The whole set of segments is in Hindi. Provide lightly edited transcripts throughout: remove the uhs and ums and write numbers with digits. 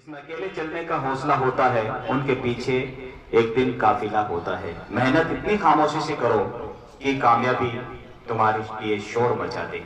जिसमें अकेले चलने का हौसला होता है, उनके पीछे एक दिन काफिला होता है। मेहनत इतनी खामोशी से करो कि कामयाबी तुम्हारे लिए शोर मचा दे।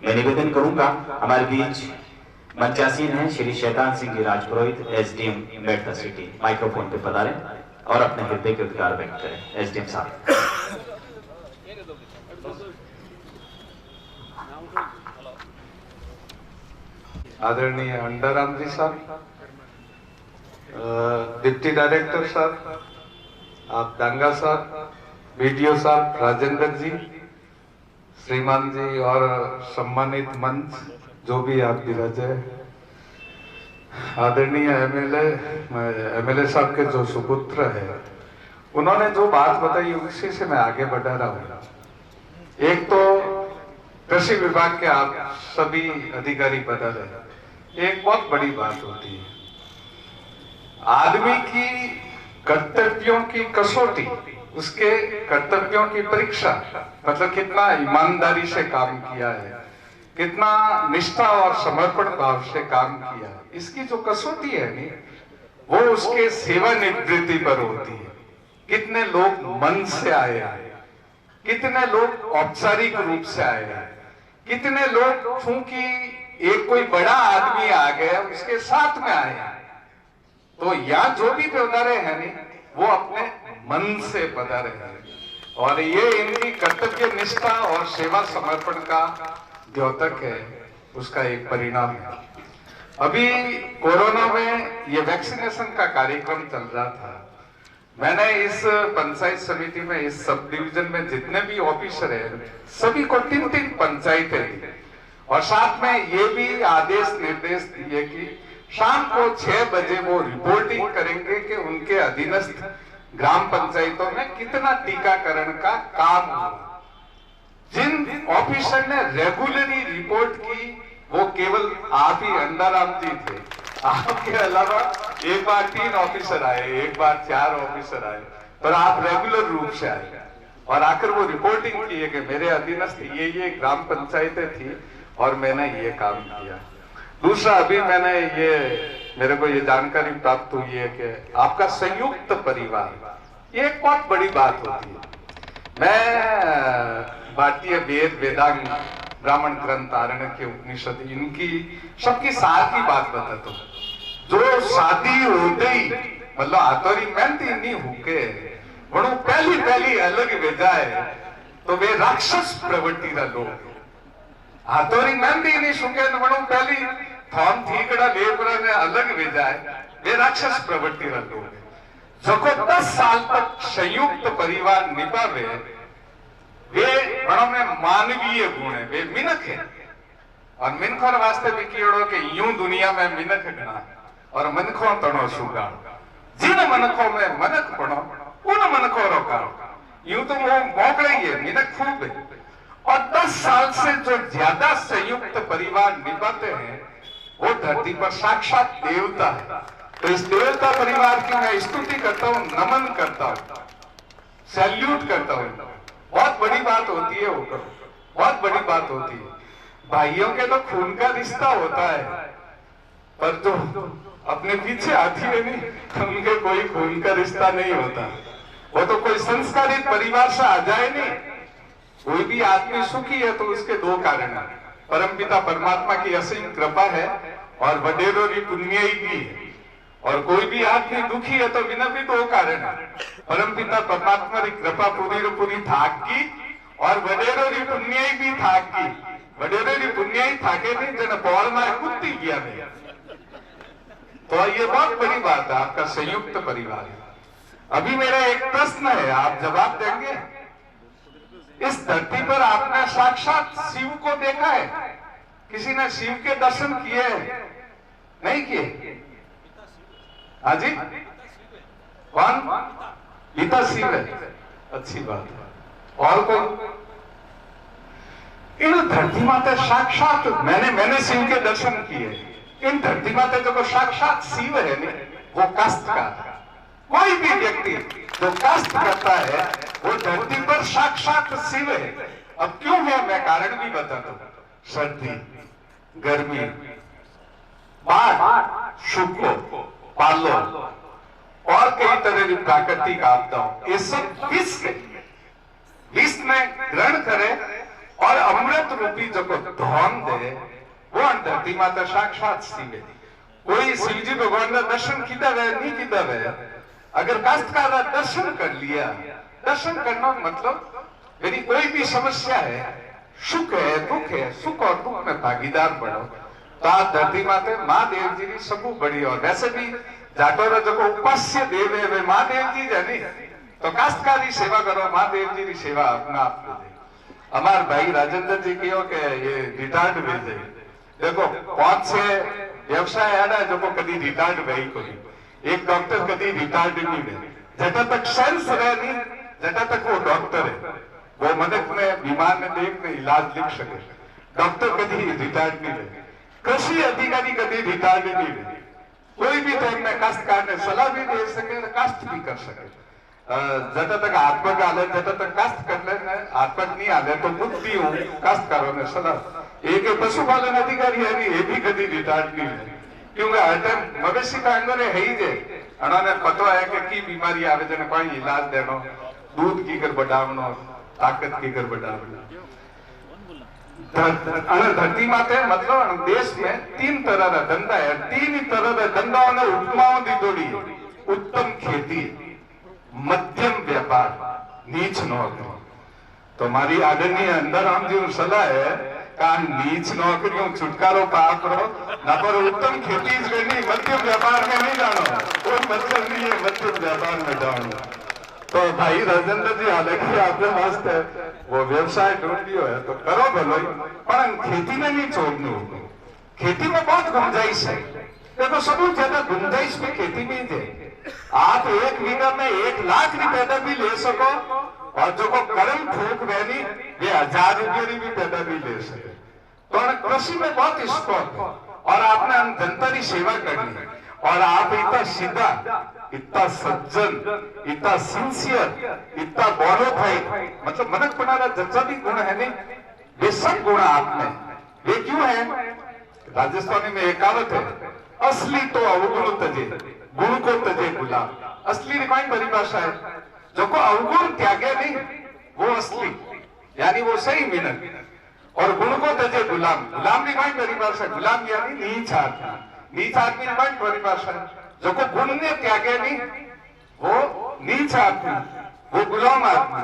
मैं निवेदन करूंगा, हमारे बीच मंचासीन हैं श्री शैतान सिंह जी राजपुरोहित, एसडीएम मेडता सिटी। माइक्रोफोन पे पधारें और अपने हृदय के उद्गार व्यक्त करें। एसडीएम साहब। आदरणीय अंडाराम जी साहब, डिप्टी डायरेक्टर साहब, आप दांगा साहब, बीडीओ साहब राजेंद्र जी, श्रीमान जी और सम्मानित मंच जो भी आप विराजे, आदरणीय एमएलए साहब के जो सुपुत्र है, उन्होंने जो बात बताई उसी से मैं आगे बढ़ा रहा हूँ। एक तो कृषि विभाग के आप सभी अधिकारी बता रहे, एक बहुत बड़ी बात होती है, आदमी की कर्तव्यों की कसौटी, उसके कर्तव्यों की परीक्षा, मतलब कितना ईमानदारी से काम किया है, कितना निष्ठा और समर्पण भाव से काम किया है, इसकी जो कसौटी है नी, वो उसके सेवानिवृत्ति पर होती है। कितने लोग मन से आए हैं, कितने लोग औपचारिक रूप से आए हैं, कितने लोग चूंकि एक कोई बड़ा आदमी आ गया उसके साथ में आए हैं। तो यहाँ जो भी पधारे हैं नी, वो अपने मन से पधारे हैं और ये इनकी कर्तव्य निष्ठा और सेवा समर्पण का द्योतक है, उसका एक परिणाम है। अभी कोरोना में ये वैक्सीनेशन का कार्यक्रम चल रहा था। मैंने इस पंचायत समिति में, इस सब डिवीजन में जितने भी ऑफिसर हैं, सभी को 3-3 पंचायतें दी और साथ में ये भी आदेश निर्देश दिए कि शाम को 6 बजे वो रिपोर्टिंग करेंगे कि उनके अधीनस्थ ग्राम पंचायतों में कितना टीकाकरण का काम हुआ। जिन ऑफिसर ने रेगुलरली रिपोर्ट की वो केवल आप ही अंडाराम जी थे। आपके अलावा एक बार 3 ऑफिसर आए, एक बार 4 ऑफिसर आए, पर आप रेगुलर रूप से आए और आकर वो रिपोर्टिंग की है कि मेरे अधीनस्थ ये ग्राम पंचायतें थी और मैंने ये काम किया। दूसरा, अभी मैंने मेरे को ये जानकारी प्राप्त हुई है कि आपका संयुक्त परिवार, ये एक बहुत बड़ी बात होती है। मैं भारतीय वेद, वेदांग, ब्राह्मण ग्रंथ, आरण्यक, उपनिषद, इनकी सबकी सार की बात बताता हूँ। जो शादी होते ही मतलब आतोरी मेहनती नहीं होके वणु पहली अलग वेजाए तो वे राक्षस प्रवृत्ति का लोग आतोरी मेहनती नहीं सुके तो वणु पहली थॉन थीकड़ा लेबरा ने अलग वेजाए, वे राक्षस प्रवृत्ति का लोग जो 10 साल तक संयुक्त परिवार निभावे, वे बड़ों में मानवीय गुण है, वे मिनख है और मिनखों वास्ते भी कीड़ो के यूं दुनिया में मिनख गणा और मनखों तणो सुगा। जिन मनखों में मनक पड़ो उन मनखों रोकाओ, यूं तो वो मोकड़े ही है, मिनख खूब है। और 10 साल से जो ज्यादा संयुक्त परिवार निभाते हैं वो धरती पर साक्षात देवता है। तो इस देवता परिवार की मैं स्तुति करता हूँ, नमन करता हूँ, सैल्यूट करता हूँ। बहुत बड़ी बात होती है वो, बहुत बड़ी बात होती है। भाइयों के तो खून का रिश्ता होता है, पर जो अपने पीछे आती है नहीं, उनके कोई खून का रिश्ता नहीं होता। वो तो कोई संस्कारित परिवार से आ जाए नहीं। कोई भी आदमी सुखी है तो उसके 2 कारण है, परमपिता परमात्मा की असीम कृपा है और वडेरों की पुण्य भी है। और कोई भी आदमी दुखी है तो बिना भी 2 कारण है, परमपिता परमात्मा की कृपा पूरी थाक की और वडेरों की पुण्य भी थाक की। वडेरों की पुण्य ही थाके नहीं जन बॉल में कुत्ती किया नहीं। तो ये बहुत बड़ी बात है, आपका संयुक्त परिवार है। अभी मेरा एक प्रश्न है, आप जवाब देंगे। इस धरती पर आपने साक्षात शिव को देखा है? किसी ने शिव के दर्शन किए नहीं किए? हाँ जी, कौन? पिता शिव है, अच्छी बात है। और कोई? इन धरती माते साक्षात मैंने शिव के दर्शन किए। इन धरती माते जो साक्षात शिव है नहीं, वो कष्ट का कोई भी व्यक्ति जो कष्ट करता है वो धरती पर साक्षात शिव है। अब क्यों है, मैं कारण भी बताता हूँ। सर्दी, गर्मी, बाढ़, सूखो, पालो और कई तरह की प्राकृतिक आपदाओं, ये सब विष में ग्रहण करे और अमृत रूपी जो को धौन दे, वो धरती माता साक्षात सीवे। कोई शिवजी भगवान का दर्शन किया है नहीं किया है, अगर काश्तकार का दर्शन कर लिया, दर्शन करना मतलब यदि कोई भी समस्या है, सुख है, सुख और दुख में भागीदार बनो तो आ धरती माते महादेव जी की सबू बड़ी। और वैसे भी जाटोरा जो उपास्य देव है वे महादेव जी जानी, तो काश्तकार की सेवा करो, महादेव जी की सेवा अपना आप दे। हमारे भाई राजेंद्र जी की के ये रिटायर्ड भेज दे, देखो 5-6 व्यवसाय आना जो को कभी रिटायर्ड भाई को एक डॉक्टर कभी रिटायर्ड नहीं है, जटा तक सेंस रहे नहीं, जटा तक वो डॉक्टर है, वो मदद में बीमार में देख में इलाज लिख सके, डॉक्टर कभी रिटायर्ड नहीं है, कृषि अधिकारी कभी रिटायर्ड नहीं है, कोई भी टाइम में काश्तकार ने सलाह भी दे सके, काश्त भी कर सके। जटा तक आत्मक आले, जटा तक काश्त कर ले, आत्मक नहीं आले तो बुद्धि हूँ काश्तकारों ने सलाह। एक पशुपालन अधिकारी है नहीं, ये भी कभी रिटायर्ड नहीं है, क्योंकि हर टाइम मवेशी का अंदर है ही जे, उन्होंने पता है कि की बीमारी आवे जने कोई इलाज देनो, दूध की कर बढ़ावनो, ताकत की कर बढ़ावनो। धरती माते मतलब देश में 3 तरह का धंधा है, 3 ही तरह का धंधाओं ने उपमाओं दी जोड़ी, उत्तम खेती, मध्यम व्यापार, नीच नौकरी। तो हमारी आदरणीय अंदर हम जी सलाह है का नीच नौकरियों छुटकारो पाप रहो ना, पर उत्तम खेती करनी, मध्यम व्यापार में नहीं जानो, कोई मतलब नहीं है मध्यम व्यापार में जानो। तो भाई राजेंद्र जी हालांकि आपके वास्ते वो व्यवसाय ढूंढ लियो है तो करो भलो, पर खेती में नहीं छोड़नी होगी। खेती में बहुत गुंजाइश है, देखो सबसे ज्यादा गुंजाइश में खेती में ही है। आप 1 बीघा में 1 लाख की पैदा भी ले सको, और जो को कर्म फूक बहनी ये 1000 रुपये की भी पैदा भी ले सके। तो कृषि में बहुत स्कोप है, और आपने जनता की सेवा करनी है, और आप इतना सीधा, इतना सज्जन, इतना सिंसियर, इतना बोलोफाइड, मतलब मनक बनाना जच्चा भी गुण है नहीं, वे सब गुण आप में। वे क्यों है? राजस्थानी में एक कहावत है, असली तो अवगुण तजे, गुण को तजे गुलाम। असली की कोई परिभाषा है, जो को अवगुण त्यागे नहीं वो असली, यानी वो सही मिनट, और गुण को तजे गुलाम। गुलाम की कोई परिभाषा, गुलाम यानी नीच आदमी, नीच आदमी की कोई परिभाषा, जो को गुण ने त्यागे नहीं वो नीच आदमी, वो गुलाम आदमी।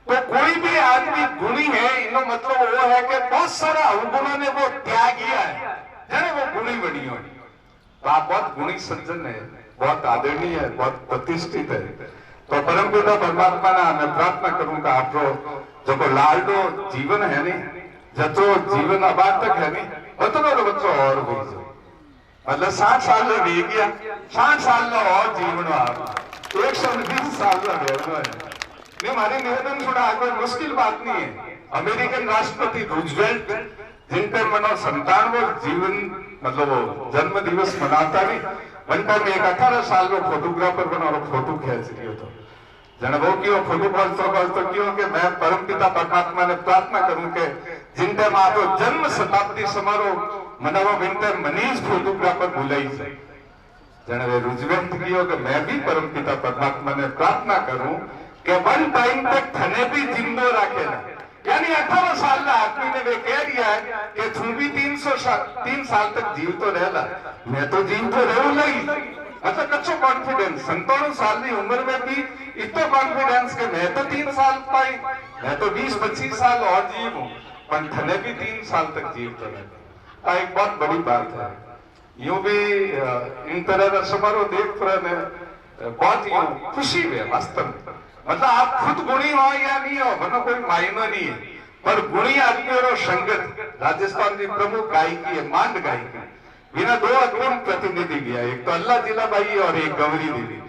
तो कोई भी आदमी गुणी है, इनो मतलब वो है कि बहुत सारा अवगुणों ने वो त्याग किया है, जाने वो गुणी बनी हो। तो आप बहुत गुणी सज्जन है, बहुत आदरणीय है, बहुत प्रतिष्ठित है। तो परम पिता परमात्मा ना मैं प्रार्थना करूंगा आप जो को लाडो जीवन है नहीं, जतो जीवन अबाद तक है नहीं, बतो बच्चों और भी जो मतलब 60 साल में भी गया, 60 साल में और जीवन आप 120 साल में रहना है। नहीं हमारे निवेदन सुना, कोई मुश्किल बात नहीं है। अमेरिकन राष्ट्रपति रूजवेल्ट जिनके मनो 97 जीवन मतलब वो जन्म दिवस मनाता नहीं, बनता में एक 18 साल में फोटोग्राफर बना और फोटो खींच लियो। तो जन वो क्यों फोटो बोलते क्यों कि मैं परम पिता परमात्मा ने प्रार्थना करूं कि जिनते माँ तो जन्म शताब्दी समारोह मनावा बिनते मनीष फोटोग्राफर बुलाई जाए। जन वे रूजवेल्ट कियो कि मैं भी परम पिता परमात्मा ने प्रार्थना करूं कि वन टाइम तक थने भी जिंदो रखे ना, यानी 18 साल का आदमी ने वे कह दिया है कि तू भी 3 साल तक जीव तो रहला, मैं तो जीव तो रहूंगा ही। मतलब कच्चो कॉन्फिडेंस 97 साल की उम्र में भी इतना कॉन्फिडेंस कि मैं तो 3 साल पाई, मैं तो 20-25 साल और जीव हूँ, पर थने भी 3 साल तक जीव तो रहता, एक बहुत बड़ी बात है। यूं भी इन तरह का समारोह देख पर बहुत ही खुशी हुई वास्तव में। मतलब आप खुद गुणी हो या नहीं हो वरना कोई मायना नहीं है, पर गुणी आदमी और संगत राजस्थान की प्रमुख गायकी है, मांड गायकी, बिना 2 अग्रिम प्रतिनिधि गया, एक तो अल्लाह जिलाबाई और एक गौरी देवी।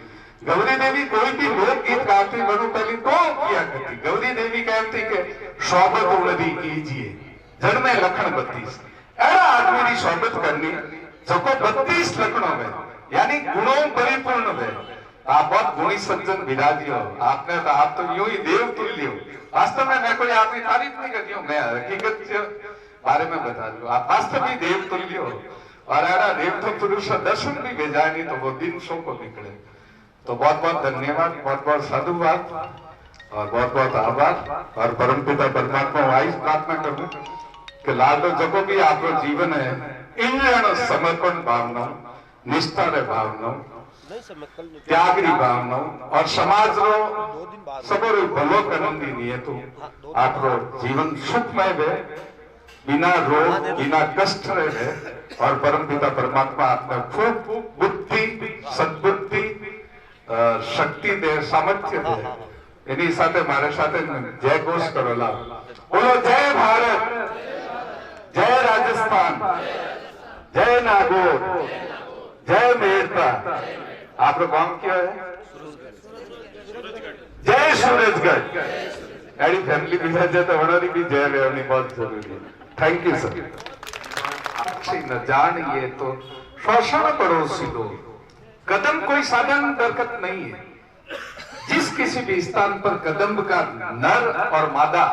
गौरी देवी कोई भी लोकगीत गाती बनो पहले तो किया करती, गौरी देवी कहती कि शौबत उड़दी कीजिए जन्मे लखन 32, ऐसा आदमी की शौबत करनी जो को 32 लखनों में, यानी गुणों परिपूर्ण में। आप बहुत गुणी सज्जन विराजी हो, आपने तो आप तो यूं ही देव तुल्य हो। वास्तव में मैं कोई आपकी तारीफ नहीं करती हूँ, मैं हकीकत के बारे में बता रही हूँ, आप वास्तव में देव तुल्य हो। और एड़ा देव तो पुरुष दर्शन भी भेजा नहीं तो वो दिन सो को निकले। तो बहुत बहुत धन्यवाद, बहुत बहुत साधुवाद और बहुत बहुत आभार। और परमपिता परमात्मा आई प्रार्थना करूं कि लाडो जको भी आपको जीवन है इंद्रियों समर्पण भावना, निष्ठा रे भावना, त्यागरी भावना और समाज रो सबरो भलो करने की नियतु आपरो जीवन सुखमय है, बिना रोग बिना कष्ट रहे। और परमपिता परमात्मा आपने खूब बुद्धि सद्बुद्धि शक्ति दे, सामर्थ्य दे। એની સાથે મારા સાથે જય ઘોષ કરો લા બોલો જય ભારત, જય રાજસ્થાન, જય નાગौर, जय मेहता। आपका गांव क्या है? जय सूरजगढ़। एडी फैमिली भी है तो वनोरी भी जय लेवनी बहुत जरूरी है। Thank you sir. अच्छी न जानिए तो शोषण पड़ोसी दो, कदम कोई साधन दरकत नहीं है। जिस किसी भी स्थान पर कदम का नर और मादा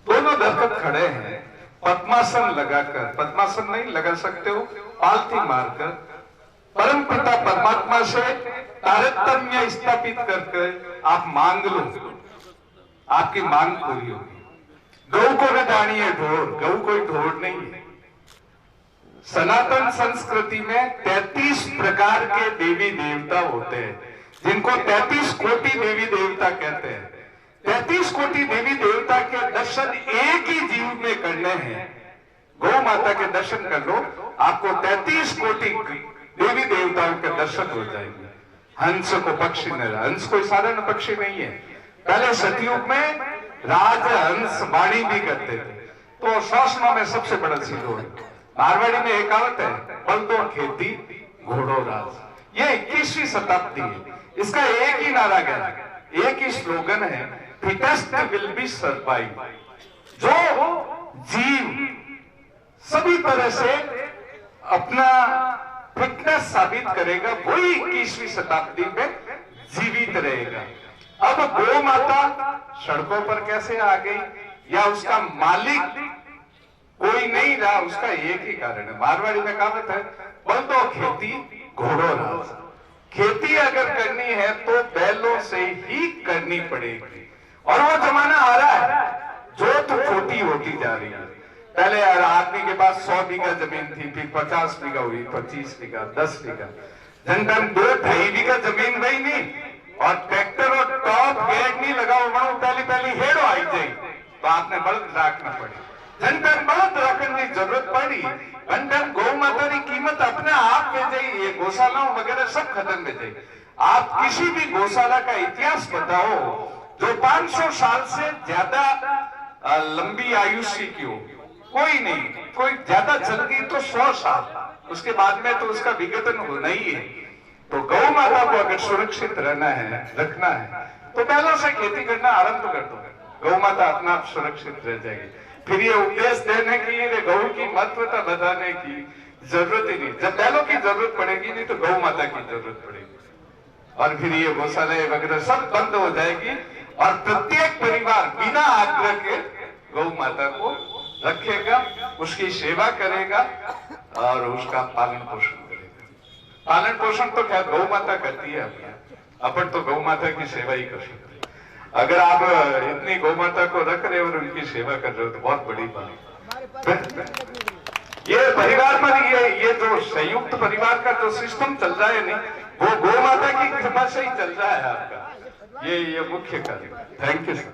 दोनों दरकत खड़े हैं, पद्मासन लगाकर, पद्मासन नहीं लगा सकते हो, पालथी मारकर परम पिता परमात्मा से तारतम्य स्थापित करके आप मांग लो, आपकी मांग पूरी होगी। गौ को न जानिए ढोर, गौ कोई ढोर नहीं है। सनातन संस्कृति में 33 प्रकार के देवी देवता होते हैं, जिनको 33 कोटि देवी देवता कहते हैं। 33 कोटि देवी देवता के दर्शन एक ही जीव में करने हैं। गौ माता के दर्शन कर लो, आपको 33 कोटि देवी देवताओं के दर्शन हो जाएंगे। हंस को पक्षी ने, हंस कोई साधारण पक्षी नहीं है। पहले सतयुग में राजहंस वाणी भी करते थे। तो शोषणों में सबसे बड़ा सीधो है। मारवाड़ी में एक कहावत है, बलदो खेती घोड़ो राज। ये 21वीं शताब्दी है। इसका एक ही नारा गया, एक ही स्लोगन है, फिटेस्ट विल बी सर्वाइव। जो जीव सभी तरह से अपना फिटनेस साबित करेगा वही 21वीं शताब्दी में जीवित रहेगा। अब गौ माता सड़कों पर कैसे आ गई या उसका मालिक कोई नहीं रहा, उसका एक ही कारण है। मारवाड़ी में कहावत है, बलदो खेती घोड़ो राज। खेती अगर करनी है तो बैलों से ही करनी पड़ेगी। और वो जमाना आ रहा है, जोत खोटी होती जा रही है। पहले आदमी के पास 100 बीघा जमीन थी, फिर 50 बीघा हुई, 25 बीघा, 10 बीघा, जनधन 2-2.5 बीघा जमीन रही नहीं। और ट्रैक्टर और टॉप गेट नहीं लगाओ, पहली हेड़ो आई जाए तो आपने बल्द रखना पड़े। जनधन बल्द रखने की जरूरत पड़ी। जनधन गौ माता की कीमत अपने आप में जाए, ये गौशालाओं वगैरह सब खत्म में जाए। आप किसी भी गौशाला का इतिहास बताओ जो 500 साल से ज्यादा लंबी आयुष्य की हो, कोई नहीं। कोई ज्यादा चल गई तो 100 साल, उसके बाद में तो उसका विघटन होना ही है। तो गौ माता को अगर सुरक्षित रहना है, रखना है, तो पहले से खेती करना आरंभ कर दो। गौ माता अपना आप सुरक्षित रह जाएगी। फिर ये उपदेश देने की, गौ की महत्वता बताने की जरूरत ही नहीं। जब बैलों की जरूरत पड़ेगी नहीं तो गौ माता की जरूरत पड़ेगी। और फिर ये गौशाले वगैरह सब बंद हो जाएगी और प्रत्येक परिवार बिना आग्रह के गौ माता को रखेगा, उसकी सेवा करेगा और उसका पालन पोषण करेगा। पालन पोषण तो क्या गौ माता करती है, अपन तो गौ माता की सेवा ही कर सकते हैं। अगर आप इतनी गौ माता को रख रहे हो और उनकी सेवा कर रहे हो तो बहुत बड़ी बात है। ये परिवार पर ये जो संयुक्त परिवार का जो सिस्टम चल रहा है नहीं, वो गौ माता की कृपा से ही चल रहा है आपका। ये मुख्य कार्य। Thank you sir.